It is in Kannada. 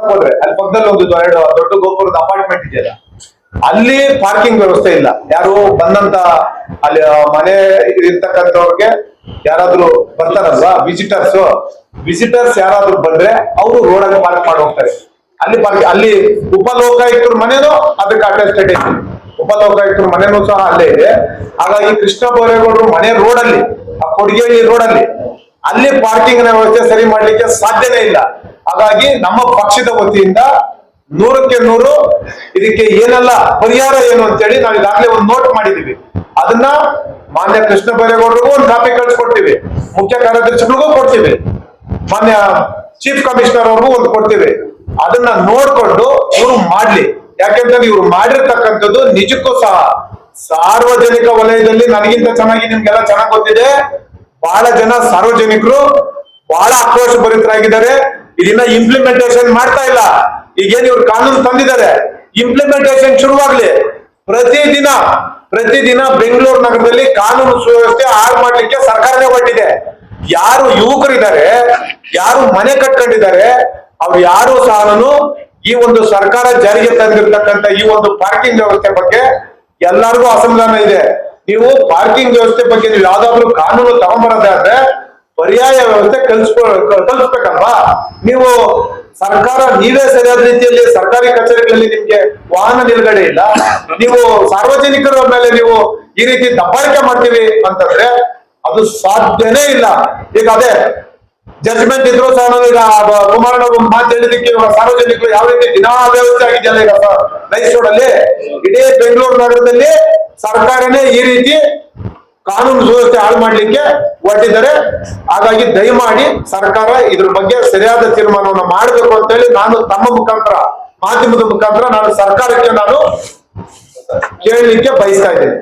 ಹೋದ್ರೆ ಅಲ್ಲಿ ಪಕ್ಕದಲ್ಲಿ ಒಂದು ದೊಡ್ಡ ಗೋಪುರದ ಅಪಾರ್ಟ್ಮೆಂಟ್ ಇದೆಯಲ್ಲ, ಅಲ್ಲಿ ಪಾರ್ಕಿಂಗ್ ವ್ಯವಸ್ಥೆ ಇಲ್ಲ. ಯಾರು ಬಂದಂತ ಅಲ್ಲಿ ಮನೆ ಇರ್ತಕ್ಕಂಥವ್ರಿಗೆ ಯಾರಾದ್ರೂ ಬರ್ತಾರಲ್ವಾ ವಿಸಿಟರ್ಸ್ ಯಾರಾದ್ರೂ ಬಂದ್ರೆ ಅವರು ರೋಡಲ್ಲಿ ಪಾರ್ಕ್ ಮಾಡಿ ಹೋಗ್ತಾರೆ. ಅಲ್ಲಿ ಉಪಲೋಕಾಯುಕ್ತರ ಮನೆನೂ ಅದಕ್ಕೆ ಅಟೆಸ್ಟೆಡ್ ಇದೆ, ಉಪಲೋಕಾಯುಕ್ತರ ಮನೆನೂ ಸಹ ಅಲ್ಲೇ ಇದೆ. ಹಾಗಾಗಿ ಕೃಷ್ಣ ಬೈರೇಗೌಡರು ಮನೆ ರೋಡಲ್ಲಿ, ಆ ಕೊಡಿಗೇರಿ ರೋಡಲ್ಲಿ ಅಲ್ಲಿ ಪಾರ್ಕಿಂಗ್ ನ ವ್ಯವಸ್ಥೆ ಸರಿ ಮಾಡ್ಲಿಕ್ಕೆ ಸಾಧ್ಯನೇ ಇಲ್ಲ. ಹಾಗಾಗಿ ನಮ್ಮ ಪಕ್ಷದ ವತಿಯಿಂದ 100ಕ್ಕೆ 100 ಇದಕ್ಕೆ ಏನೆಲ್ಲ ಪರಿಹಾರ ಏನು ಅಂತೇಳಿ ನಾವು ಈಗಾಗಲೇ ಒಂದು ನೋಟ್ ಮಾಡಿದೀವಿ. ಅದನ್ನ ಮಾನ್ಯ ಕೃಷ್ಣ ಬೈರೇಗೌಡರಿಗೂ ಒಂದು ಕಾಪಿ ಕಳ್ಸಿಕೊಡ್ತೀವಿ, ಮುಖ್ಯ ಕಾರ್ಯದರ್ಶಿಗಳಿಗೂ ಕೊಡ್ತೀವಿ, ಮಾನ್ಯ ಚೀಫ್ ಕಮಿಷನರ್ ಅವ್ರಿಗೂ ಒಂದು ಕೊಡ್ತೀವಿ. ಅದನ್ನ ನೋಡ್ಕೊಂಡು ಇವರು ಮಾಡ್ಲಿ. ಯಾಕೆಂತಂದ್ರೆ ಇವ್ರು ಮಾಡಿರ್ತಕ್ಕಂಥದ್ದು ನಿಜಕ್ಕೂ ಸಹ ಸಾರ್ವಜನಿಕ ವಲಯದಲ್ಲಿ ನನಗಿಂತ ಚೆನ್ನಾಗಿ ನಿಮ್ಗೆಲ್ಲ ಚೆನ್ನಾಗಿ ಗೊತ್ತಿದೆ. ಬಹಳ ಜನ ಸಾರ್ವಜನಿಕರು ಬಹಳ ಆಕ್ರೋಶ ಭರಿತರಾಗಿದ್ದಾರೆ. ಇದನ್ನ ಇಂಪ್ಲಿಮೆಂಟೇಶನ್ ಮಾಡ್ತಾ ಇಲ್ಲ. ಈಗೇನು ಇವ್ರು ಕಾನೂನು ತಂದಿದ್ದಾರೆ, ಇಂಪ್ಲಿಮೆಂಟೇಶನ್ ಶುರುವಾಗ್ಲಿ. ಪ್ರತಿದಿನ ಬೆಂಗಳೂರು ನಗರದಲ್ಲಿ ಕಾನೂನು ಸುವ್ಯವಸ್ಥೆ ಹಾಳು ಮಾಡ್ಲಿಕ್ಕೆ ಸರ್ಕಾರನೇ ಹೊರಟಿದೆ. ಯಾರು ಯುವಕರಿದ್ದಾರೆ, ಯಾರು ಮನೆ ಕಟ್ಕೊಂಡಿದ್ದಾರೆ, ಅವ್ರು ಯಾರು ಸಹ ಈ ಒಂದು ಸರ್ಕಾರ ಜಾರಿಗೆ ತಂದಿರ್ತಕ್ಕಂಥ ಈ ಒಂದು ಪಾರ್ಕಿಂಗ್ ವ್ಯವಸ್ಥೆ ಬಗ್ಗೆ ಎಲ್ಲರಿಗೂ ಅಸಮಾಧಾನ ಇದೆ. ನೀವು ಪಾರ್ಕಿಂಗ್ ವ್ಯವಸ್ಥೆ ಬಗ್ಗೆ ನೀವು ಯಾವ್ದಾದ್ರು ಕಾನೂನು ತಗೊಂಬರೋದಾದ್ರೆ ಪರ್ಯಾಯ ವ್ಯವಸ್ಥೆ ಕಲ್ಸ್ಬೇಕಲ್ವಾ? ನೀವು ಸರ್ಕಾರ ನೀವೇ ಸರಿಯಾದ ರೀತಿಯಲ್ಲಿ ಸರ್ಕಾರಿ ಕಚೇರಿಗಳಲ್ಲಿ ನಿಮ್ಗೆ ವಾಹನ ನಿಲುಗಡೆ ಇಲ್ಲ, ನೀವು ಸಾರ್ವಜನಿಕರ ಮೇಲೆ ನೀವು ಈ ರೀತಿ ದಬ್ಬಾಳಿಕೆ ಮಾಡ್ತೀವಿ ಅಂತಂದ್ರೆ ಅದು ಸಾಧ್ಯನೇ ಇಲ್ಲ. ಈಗ ಅದೇ ಜಡ್ಜ್ಮೆಂಟ್ ಇದ್ರು ಸಹ ಈಗ ಕುಮಾರಣ್ಣ ಒಂದು ಮಾತು ಹೇಳಿದಕ್ಕೆ ಸಾರ್ವಜನಿಕರು ಯಾವ ರೀತಿ ದಿನಾ ವ್ಯವಸ್ಥೆ ಆಗಿದೆಯಲ್ಲ ಈಗ ನೈಸ್ ರೋಡ್ ಅಲ್ಲಿ, ಇಡೀ ಬೆಂಗಳೂರು ನಗರದಲ್ಲಿ ಸರ್ಕಾರನೇ ಈ ರೀತಿ ಕಾನೂನು ಸುವ್ಯವಸ್ಥೆ ಹಾಳು ಮಾಡ್ಲಿಕ್ಕೆ ಹೊರಟಿದ್ದಾರೆ. ಹಾಗಾಗಿ ದಯಮಾಡಿ ಸರ್ಕಾರ ಇದ್ರ ಬಗ್ಗೆ ಸರಿಯಾದ ತೀರ್ಮಾನವನ್ನು ಮಾಡಬೇಕು ಅಂತ ಹೇಳಿ ನಾನು ತಮ್ಮ ಮುಖಾಂತರ, ಮಾಧ್ಯಮದ ಮುಖಾಂತರ ನಾನು ಸರ್ಕಾರಕ್ಕೆ ನಾನು ಕೇಳಲಿಕ್ಕೆ ಬಯಸ್ತಾ ಇದ್ದೇನೆ.